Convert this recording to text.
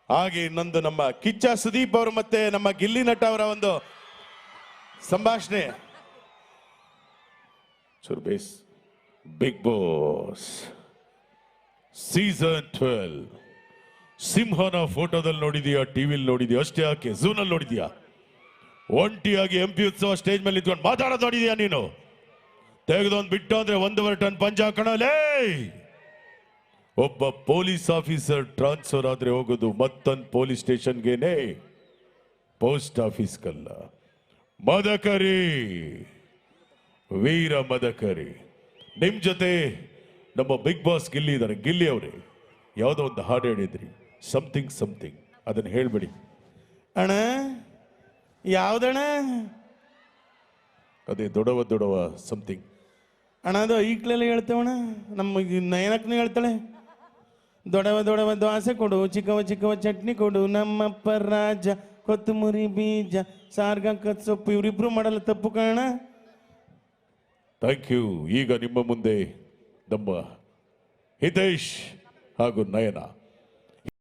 ಹಾಗೆ ಇನ್ನೊಂದು ನಮ್ಮ ಕಿಚ್ಚ ಸುದೀಪ್ ಅವರು ಮತ್ತೆ ನಮ್ಮ ಗಿಲ್ಲಿ ನಟ ಅವರ ಒಂದು ಸಂಭಾಷಣೆ. ಚುರ್ಬೇಸ್ ಬಿಗ್ ಬಾಸ್ ಸೀಸನ್ 12 ಸಿಂಹನ ಫೋಟೋದಲ್ಲಿ ನೋಡಿದ್ಯಾ, ಟಿವಿಲಿ ನೋಡಿದ್ಯಾ, ಅಷ್ಟೇ ಯಾಕೆ ಝೂನಲ್ಲಿ ನೋಡಿದ್ಯಾ? ಒಂಟಿಯಾಗಿ MP ಉತ್ಸವ ಸ್ಟೇಜ್ ಮೇಲೆ ನಿಂತ್ಕೊಂಡು ಮಾತಾಡೋದು ನೋಡಿದ್ಯಾ ನೀನು? ತೆಗೆದೊಂದು ಬಿಟ್ಟು ಅಂದ್ರೆ 1.5 ಟನ್ ಪಂಚ ಹಾಕೋಣಲೇ. ಒಬ್ಬ ಪೊಲೀಸ್ ಆಫೀಸರ್ ಟ್ರಾನ್ಸ್ಫರ್ ಆದ್ರೆ ಹೋಗೋದು ಮತ್ತೊಂದು ಪೊಲೀಸ್ ಸ್ಟೇಷನ್ಗೇನೆ, ಪೋಸ್ಟ್ ಆಫೀಸ್ಗಲ್ಲ. ಮದಕರಿ, ವೀರ ಮದಕರಿ. ನಿಮ್ ಜೊತೆ ನಮ್ಮ ಬಿಗ್ ಬಾಸ್ ಗಿಲ್ಲಿ ಇದ್ದಾರೆ. ಗಿಲ್ಲಿ ಅವರೇ, ಯಾವುದೋ ಒಂದು ಹಾಡು ಹೇಳಿದ್ರಿ, ಸಮಥಿಂಗ್ ಸಮಥಿಂಗ್, ಅದನ್ನು ಹೇಳ್ಬಿಡಿ ಅಣ್ಣ. ಯಾವ್ದಣ್ಣ? ಅದೇ ದೊಡವ ದೊಡವ ಸಮಥಿಂಗ್ ಅಣ್ಣ. ಅದು ಈಕ್ಲೆಲ್ಲ ಹೇಳ್ತೇವಣ್ಣ. ನಮ್ಮ ನಯನಕ್ಕೂ ಹೇಳ್ತಾಳೆ, ದೊಡವ ದೊಡವ ದೋಸೆ ಕೊಡು, ಚಿಕ್ಕವ ಚಿಕ್ಕವ ಚಟ್ನಿ ಕೊಡು, ನಮ್ಮಪ್ಪ ರಾಜ ಕೊತ್ತಂಬರಿ ಬೀಜ ಸಾರ್ಗ ಸೊಪ್ಪು. ಇವರಿಬ್ರು ಮಾಡಲ್ಲ ತಪ್ಪು ಕಾರಣ. Thank you. ಈಗ ನಿಮ್ಮ ಮುಂದೆ ನಮ್ಮ ಹಿತೇಶ್ ಹಾಗೂ ನಯನ.